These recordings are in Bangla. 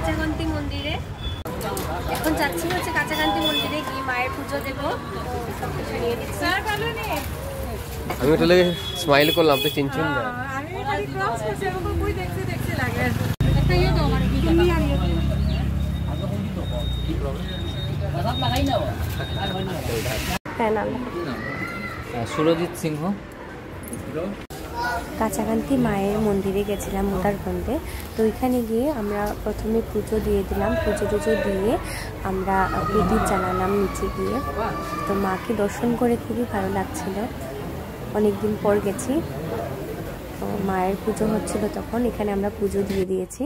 কাঁচাকান্তি মন্দিরে। এখন যাচ্ছি হচ্ছে কাঁচাকান্তি মন্দিরে গিয়ে মায়ের পুজো দেবো। আমি ওটা লেগে স্মাইল করলাম, তো চিনচুন না। সুরজিৎ সিংহ। কাঁচাকান্তি মায়ের মন্দিরে গেছিলাম মুদারগঞ্জে। তো ওইখানে গিয়ে আমরা প্রথমে পুজো দিয়ে দিলাম। পুজো টুজো দিয়ে আমরা প্রদীপ জ্বালালাম নিচে গিয়ে। তো মাকে দর্শন করে খুবই ভালো লাগছিল, অনেকদিন পর গেছি। তো মায়ের পুজো হচ্ছিল তখন, এখানে আমরা পুজো দিয়ে দিয়েছি।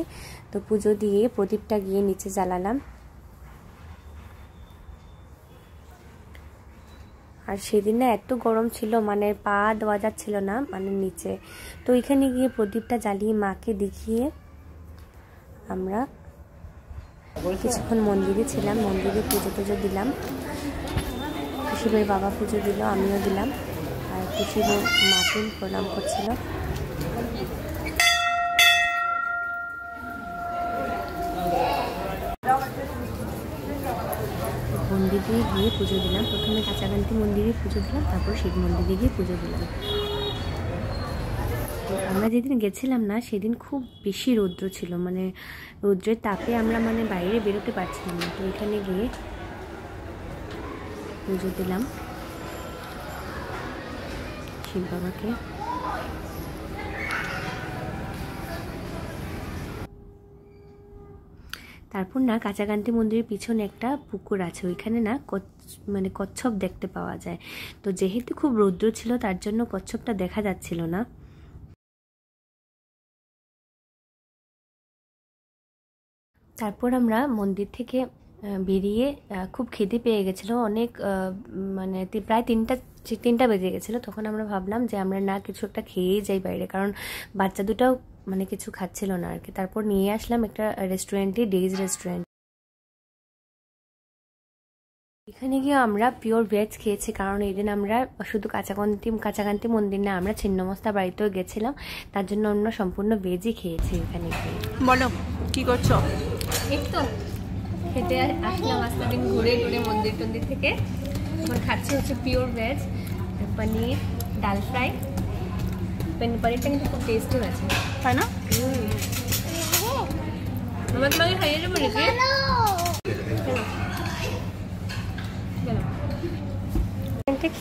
তো পুজো দিয়ে প্রদীপটা গিয়ে নিচে জ্বালালাম। আর সেদিন না এত গরম ছিল, মানে পা দেওয়া যাচ্ছিল না মানে নিচে। তো এখানে গিয়ে প্রদীপটা জ্বালিয়ে মাকে দেখিয়ে আমরা কিছুক্ষণ মন্দিরে ছিলাম। মন্দিরে পুজো টুজো দিলাম। খুশিবের বাবা পুজো দিল, আমিও দিলাম। আর খুশিবের মাকে প্রণাম করছিল। মন্দিরে গিয়ে পুজো দিলাম। প্রথমে কাঁচাকান্তি মন্দিরে পুজো দিলাম, তারপর শিব মন্দিরে গিয়ে পুজো দিলাম। তো আমরা যেদিন গেছিলাম না সেদিন খুব বেশি রৌদ্র ছিল, মানে রৌদ্রের তাপে আমরা মানে বাইরে বেরোতে পারছিলাম না। তো এখানে গিয়ে পুজো দিলাম শিব বাবাকে। তারপর না কাঁচাকান্তি মন্দিরের পিছনে একটা পুকুর আছে, ওইখানে না মানে কচ্ছপ দেখতে পাওয়া যায়। তো যেহেতু খুব রৌদ্র ছিল তার জন্য কচ্ছপটা দেখা যাচ্ছিল না। তারপর আমরা মন্দির থেকে বেরিয়ে খুব খিদে পেয়ে গেছিলো অনেক, মানে প্রায় তিনটা বেজে গেছিলো। তখন আমরা ভাবলাম যে আমরা না কিছু একটা খেয়েই যাই বাইরে, কারণ বাচ্চা দুটাও মানে কিছু খাচ্ছিল না আর কি। তারপর নিয়ে আসলাম একটা রেস্টুরেন্টে, ডেইজ রেস্টুরেন্ট। এখানে গিয়ে আমরা পিওর ভেজ খেয়েছি, কারণ এই দিন আমরা শুধু কাঁচাকান্তি মন্দির না, আমরা ছিন্নমস্তা বাড়িতেও গেছিলাম। তার জন্য আমরা সম্পূর্ণ ভেজই খেয়েছি এখানে গিয়ে। বলো কি করছো? এই তো খেতে আসলাম আজকে দিন ঘুরে ঘুরে মন্দির টন্দির থেকে। এখন খাচ্ছি হচ্ছে পিওর ভেজ, পনির, ডাল ফ্রাই। পনিরটা কিন্তু খুব টেস্টি হয়েছে, তাই না? আমার তোমাকে খাইয়ে দেবো নাকি?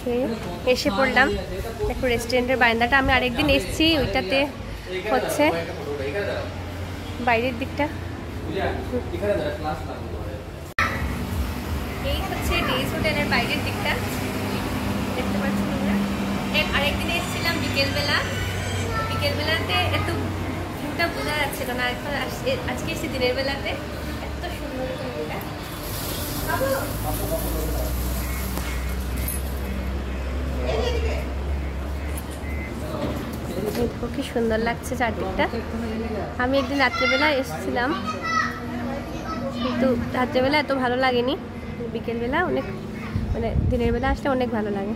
খেয়ে এসে পড়লাম একটু রেস্টুরেন্টের বারান্দাটা। আমি আরেকদিন এসেছি, ওইটাতে হচ্ছে বাইরের দিকটা। এই হচ্ছে ডেইজ হোটেলের বাইরের দিকটা, দেখতে পাচ্ছি তোমরা। আরেকদিন এসেছিলাম বিকেলবেলাতে এত ভিউটা বোঝা যাচ্ছিল না। এখন আজকে এসেছি দিনের বেলাতে, এত সুন্দর ভিউটা। কি সুন্দর লাগছে চারদিকটা। আমি একদিন রাত্রেবেলা এসেছিলাম, কিন্তু রাত্রেবেলা এত ভালো লাগেনি, বিকেলবেলা অনেক, মানে দিনের বেলা আসলে অনেক ভালো লাগে।